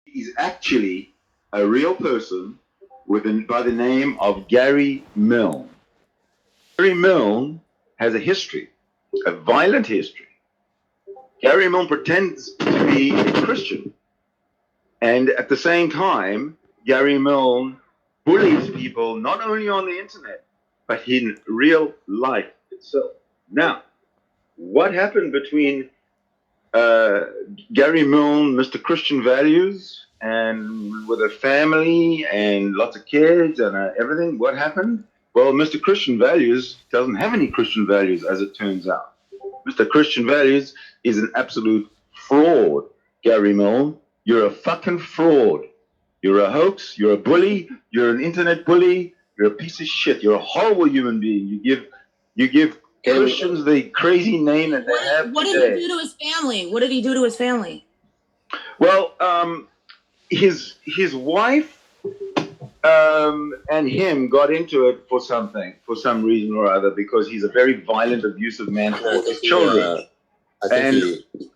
He's actually a real person by the name of Gary Milne. Gary Milne has a history, a violent history. Gary Milne pretends to be a Christian. And at the same time, Gary Milne bullies people not only on the internet, but in real life itself. Now, what happened between Gary Milne, Mr. Christian Values, and with a family and lots of kids and everything? What happened? Well, Mr. Christian Values doesn't have any Christian values, as it turns out. Mr. Christian Values is an absolute fraud, Gary Milne. You're a fucking fraud. You're a hoax. You're a bully. You're an internet bully. You're a piece of shit. You're a horrible human being. You give Christians the crazy name that they have What today. did he do to his family? What did he do to his family? Well, his wife and him got into it for some reason or other, because he's a very violent, abusive man for his children. I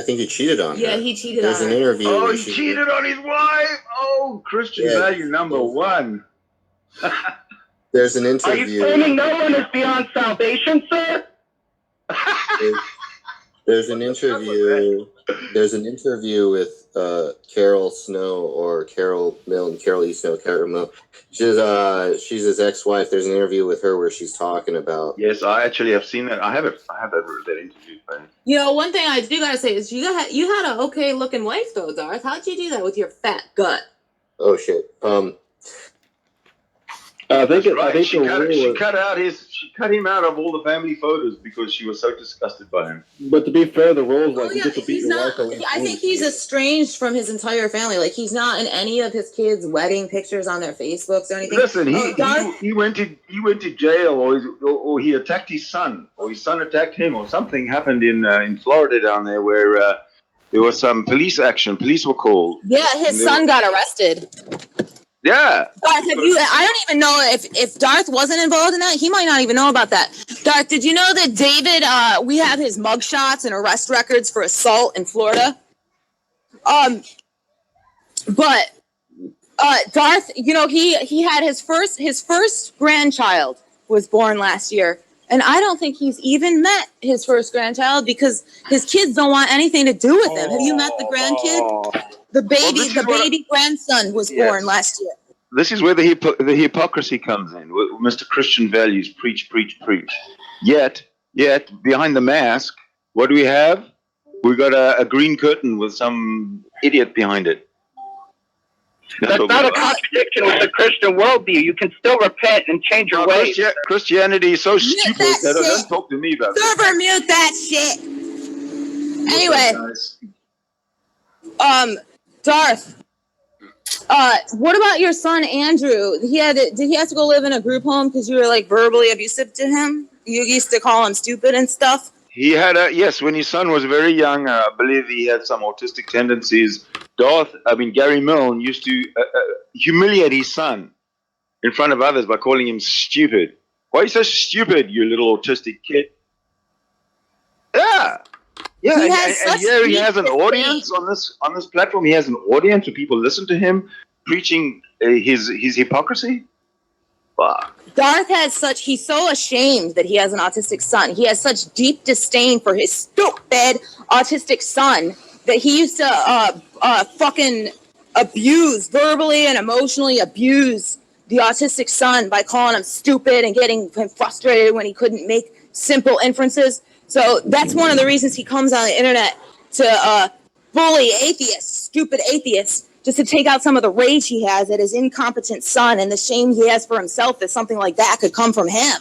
think he cheated on her. Yeah, he cheated There's on her. an interview. Oh, he cheated on his wife. Oh, Christian value number one. There's an interview. Are you claiming no one is beyond salvation, sir? There's an interview. There's an interview with Carol Snow or Carol Milne, Carol E. Snow, Carol Milne. She's his ex-wife. There's an interview with her where she's talking about. Yes, I actually have seen that. I have that interview. You know, one thing I do gotta say is you had an okay looking wife though, Darth. How'd you do that with your fat gut? Oh shit. I think she cut him out of all the family photos because she was so disgusted by him. But to be fair, the rules like yeah, he's not. I think he's estranged from his entire family. Like he's not in any of his kids' wedding pictures on their Facebooks or anything. Listen, he went to jail, or he attacked his son, or his son attacked him, or something happened in Florida down there where there was some police action. Police were called. Yeah, his son got arrested. Yeah. Darth, I don't even know if Darth wasn't involved in that. He might not even know about that. Darth, did you know that David, we have his mugshots and arrest records for assault in Florida? But Darth, you know, he had his first grandchild was born last year. And I don't think he's even met his first grandchild because his kids don't want anything to do with him. Have you met the grandkid? The baby grandson was born last year. This is where the hypocrisy comes in. Mr. Christian Values, preach. Yet, behind the mask, what do we have? We got a green curtain with some idiot behind it. That's not a contradiction with the Christian worldview. You can still repent and change your ways. Christianity is so stupid that don't talk to me about it. Server, mute that shit. Anyway, Darth, what about your son Andrew? Did he have to go live in a group home because you were like verbally abusive to him? You used to call him stupid and stuff. He had when his son was very young, I believe he had some autistic tendencies. Gary Milne used to humiliate his son in front of others by calling him stupid. Why are you so stupid, you little autistic kid? Yeah. He has an audience on this platform. He has an audience where people listen to him preaching his hypocrisy. Wow. Darth he's so ashamed that he has an autistic son. He has such deep disdain for his stupid autistic son that he used to fucking verbally and emotionally abuse the autistic son by calling him stupid and getting him frustrated when he couldn't make simple inferences. So that's one of the reasons he comes on the internet to bully atheists, stupid atheists, just to take out some of the rage he has at his incompetent son and the shame he has for himself that something like that could come from him.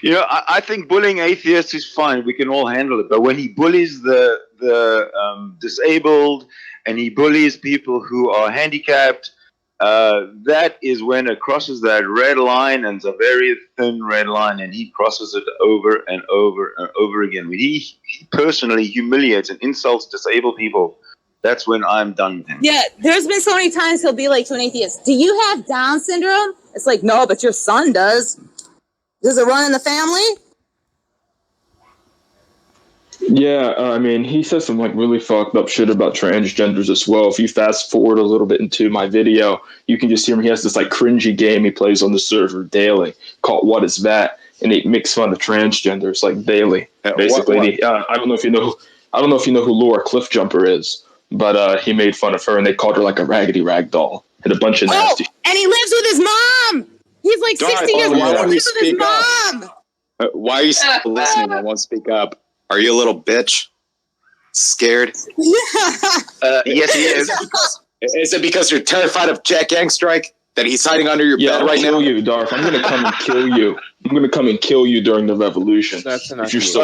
You know, I think bullying atheists is fine. We can all handle it. But when he bullies the disabled and he bullies people who are handicapped, that is when it crosses that red line, and it's a very thin red line, and he crosses it over and over and over again. When he personally humiliates and insults disabled people, that's when I'm done with him. Yeah, there's been so many times he'll be like to an atheist, "Do you have Down syndrome?" It's like, "No, but your son does. Does it run in the family?" Yeah, I mean, he says some like really fucked up shit about transgenders as well. If you fast forward a little bit into my video, you can just hear him. He has this like cringy game he plays on the server daily called "What Is That," and he makes fun of transgenders like daily. Basically, What? I don't know if you know. I don't know if you know who Laura Cliffjumper is, but he made fun of her, and they called her like a raggedy rag doll and a bunch of Oh, nasty. and he lives with his mom. He's like 60 years oh, old. yeah. He lives with his mom. Why are you still listening? I won't speak up. Are you a little bitch? Scared? Yes, he is. Is it because you're terrified of Jack Angstrike that he's hiding under your bed I'll right kill now? you, Darth. I'm gonna come and kill you. I'm gonna come and kill you during the revolution. That's enough. If you're so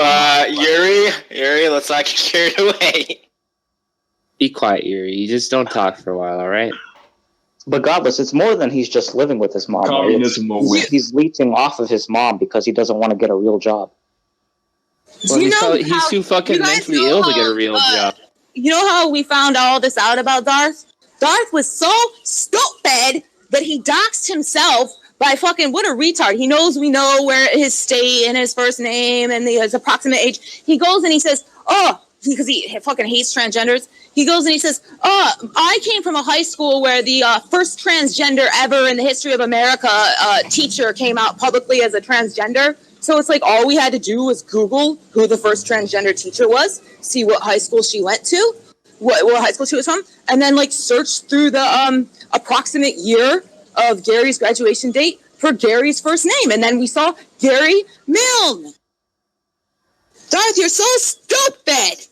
Yuri, let's not get carried away. Be quiet, Yuri. You just don't talk for a while, all right? But godless, it's more than he's just living with his mom. Right? communism will win. He's leeching off of his mom because he doesn't want to get a real job. Well, You know he's how- too fucking you guys mentally know ill to how, get a real job. You know how we found all this out about Darth? Darth was so stupid that he doxed himself by fucking, what a retard. He knows we know where his state and his first name and his approximate age. He goes and he says, because he fucking hates transgenders. He goes and he says, I came from a high school where the first transgender ever in the history of America teacher came out publicly as a transgender. So it's like all we had to do was Google who the first transgender teacher was, see what high school she went to, what high school she was from, and then like search through the approximate year of Gary's graduation date for Gary's first name. And then we saw Gary Milne. Darth, you're so stupid.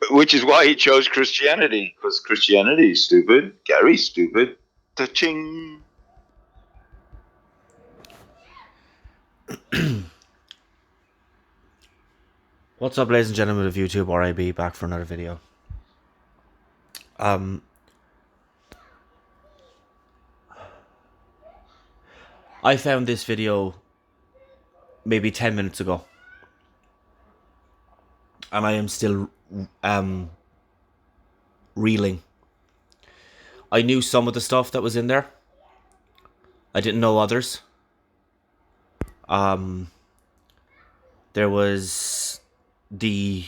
Which is why he chose Christianity, because Christianity is stupid. Gary's stupid. Ta-ching. What's up, ladies and gentlemen of YouTube, RIB, back for another video. I found this video maybe 10 minutes ago, and I am still reeling. I knew some of the stuff that was in there. I didn't know others. There was the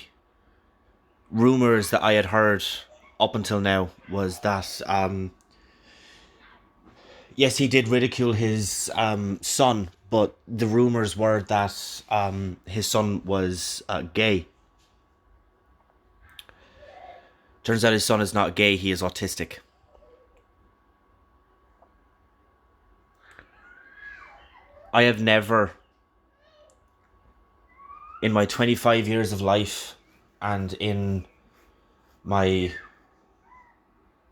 rumors that I had heard up until now was that yes, he did ridicule his son, but the rumors were that his son was gay. Turns out his son is not gay, he is autistic. I have never, in my 25 years of life and in my,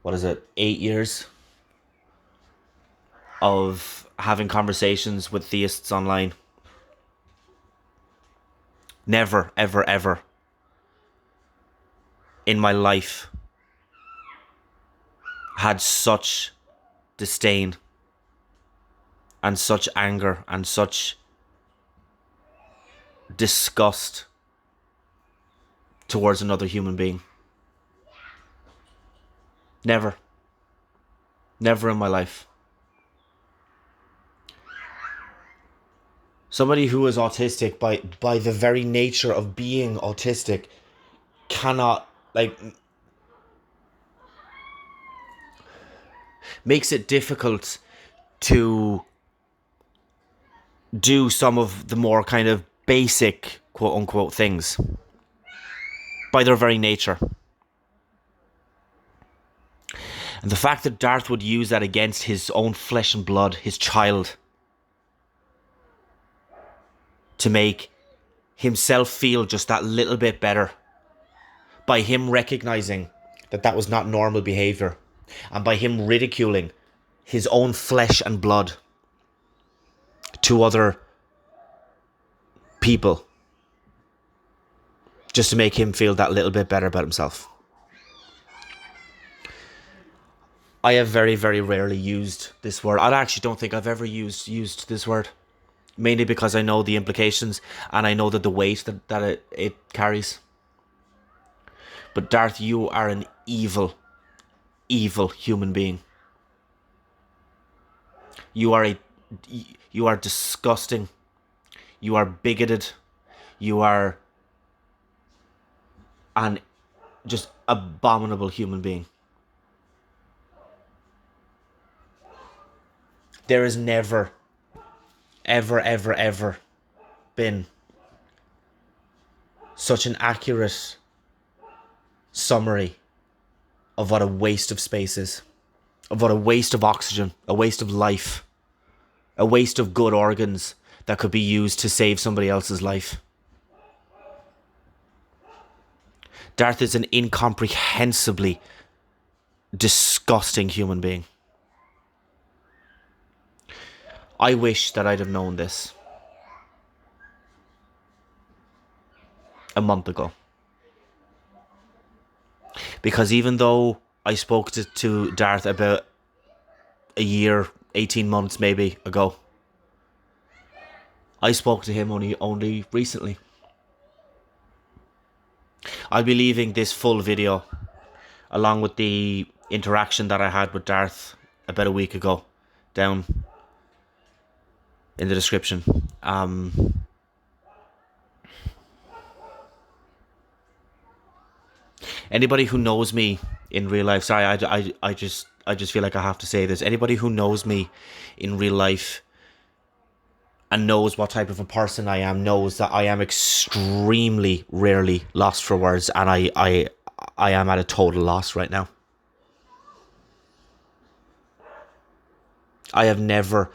8 years of having conversations with theists online, never, ever, ever in my life had such disdain and such anger and such disgust towards another human being. Never. Never in my life. Somebody who is autistic, by the very nature of being autistic, cannot, makes it difficult to do some of the more kind of basic, quote unquote, things. By their very nature. And the fact that Darth would use that against his own flesh and blood, his child, to make himself feel just that little bit better, by him recognizing that that was not normal behavior, and by him ridiculing his own flesh and blood to other people, just to make him feel that little bit better about himself. I have very, very rarely used this word. I actually don't think I've ever used this word. Mainly because I know the implications and I know that the weight that it carries. But Darth, you are an evil, evil human being. You are disgusting You are bigoted. You are an just abominable human being. There has never, ever, ever, ever been such an accurate summary of what a waste of space is, of what a waste of oxygen, a waste of life, a waste of good organs that could be used to save somebody else's life. Darth is an incomprehensibly disgusting human being. I wish that I'd have known this a month ago. Because even though I spoke to Darth about a year, 18 months maybe ago, I spoke to him only recently. I'll be leaving this full video along with the interaction that I had with Darth about a week ago down in the description. Anybody who knows me in real life, sorry, I just feel like I have to say this. Anybody who knows me in real life and knows what type of a person I am knows that I am extremely rarely lost for words, and I am at a total loss right now. I have never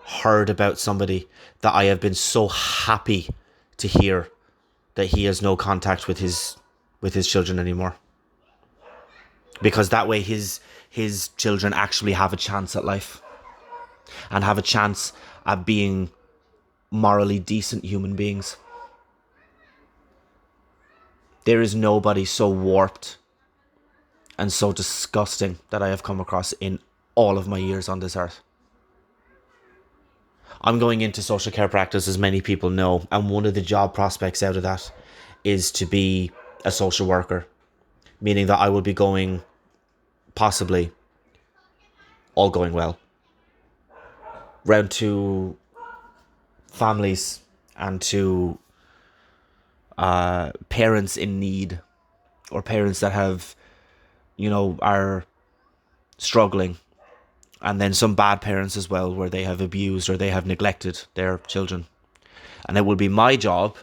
heard about somebody that I have been so happy to hear that he has no contact with his children anymore. Because that way his children actually have a chance at life and have a chance at being morally decent human beings. There is nobody so warped and so disgusting that I have come across in all of my years on this earth. I'm going into social care practice, as many people know, and one of the job prospects out of that is to be a social worker, meaning that I will be going, possibly, all going well, round to families and to parents in need, or parents that have, are struggling, and then some bad parents as well, where they have abused or they have neglected their children. And it will be my job,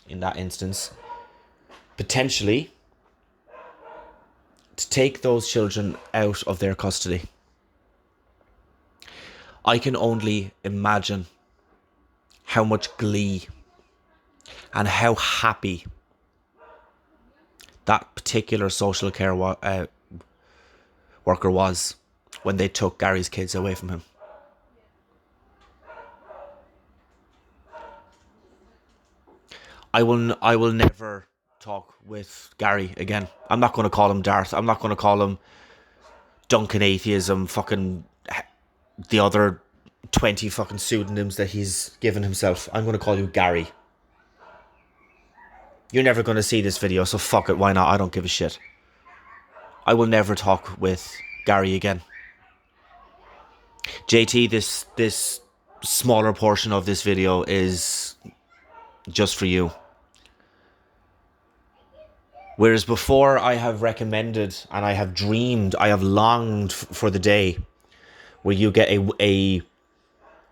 in that instance, potentially, to take those children out of their custody. I can only imagine how much glee and how happy that particular social care worker was when they took Gary's kids away from him. I will never talk with Gary again. I'm not going to call him Darth. I'm not going to call him Duncan Atheism, fucking the other 20 fucking pseudonyms that he's given himself. I'm going to call you Gary. You're never going to see this video, so fuck it, why not? I don't give a shit. I will never talk with Gary again. JT, this smaller portion of this video is just for you. Whereas before I have recommended and I have dreamed, I have longed for the day where you get a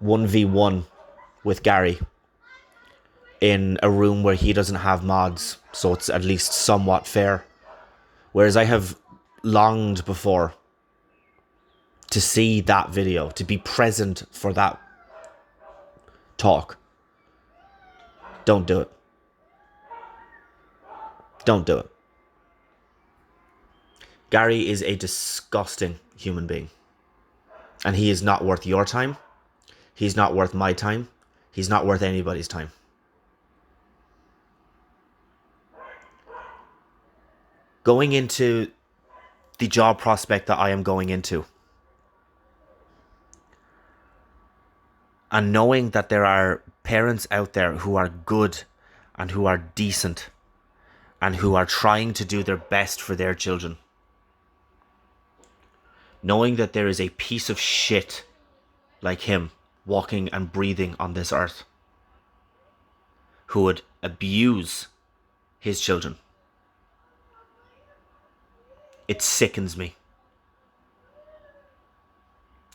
1v1 with Gary in a room where he doesn't have mods, so it's at least somewhat fair. Whereas I have longed before to see that video, to be present for that talk. Don't do it. Don't do it. Gary is a disgusting human being. And he is not worth your time. He's not worth my time. He's not worth anybody's time. Going into the job prospect that I am going into, and knowing that there are parents out there who are good and who are decent and who are trying to do their best for their children, knowing that there is a piece of shit like him walking and breathing on this earth, who would abuse his children. It sickens me.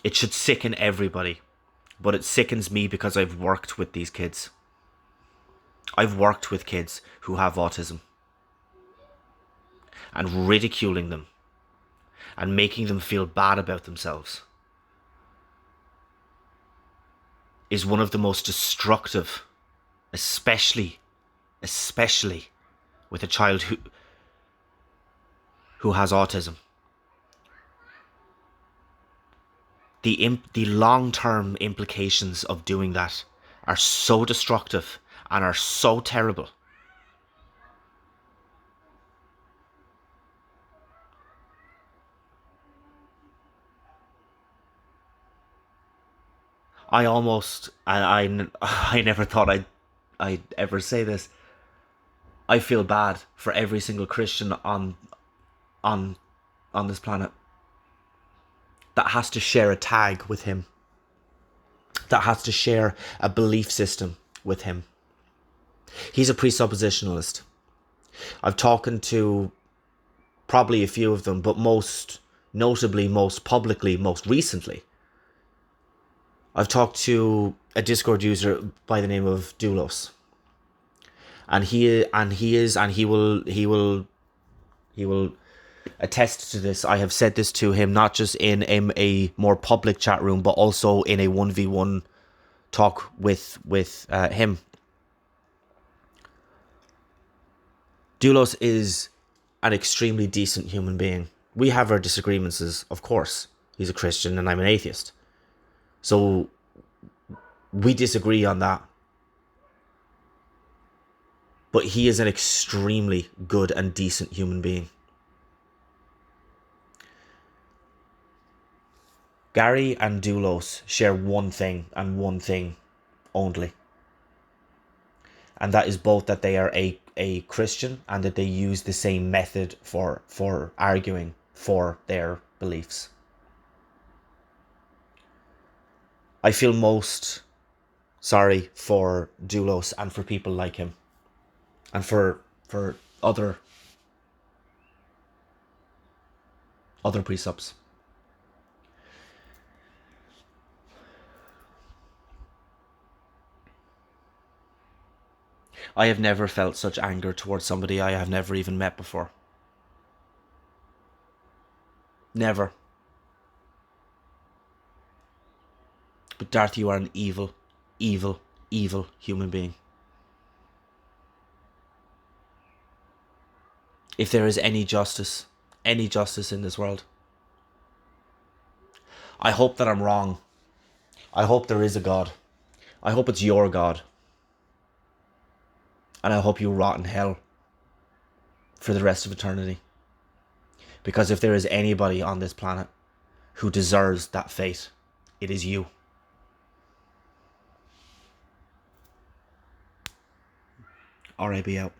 It should sicken everybody, but it sickens me because I've worked with these kids. I've worked with kids who have autism, and ridiculing them and making them feel bad about themselves is one of the most destructive, especially with a child who has autism. The long-term implications of doing that are so destructive and are so terrible. I never thought I'd ever say this. I feel bad for every single Christian on this planet that has to share a tag with him, that has to share a belief system with him. He's a presuppositionalist. I've talked to probably a few of them, but most notably, most publicly, most recently, I've talked to a Discord user by the name of Doulos, and he will attest to this. I have said this to him not just in a more public chat room, but also in a 1v1 talk with him. Doulos is an extremely decent human being. We have our disagreements, of course. He's a Christian and I'm an atheist. So we disagree on that. But he is an extremely good and decent human being. Gary and Doulos share one thing and one thing only. And that is both that they are a Christian and that they use the same method for arguing for their beliefs. I feel most sorry for Doulos and for people like him. And for other presubs. I have never felt such anger towards somebody I have never even met before. Never. But Darth, you are an evil, evil, evil human being. If there is any justice in this world, I hope that I'm wrong. I hope there is a God. I hope it's your God. And I hope you rot in hell for the rest of eternity. Because if there is anybody on this planet who deserves that fate, it is you. RAB out.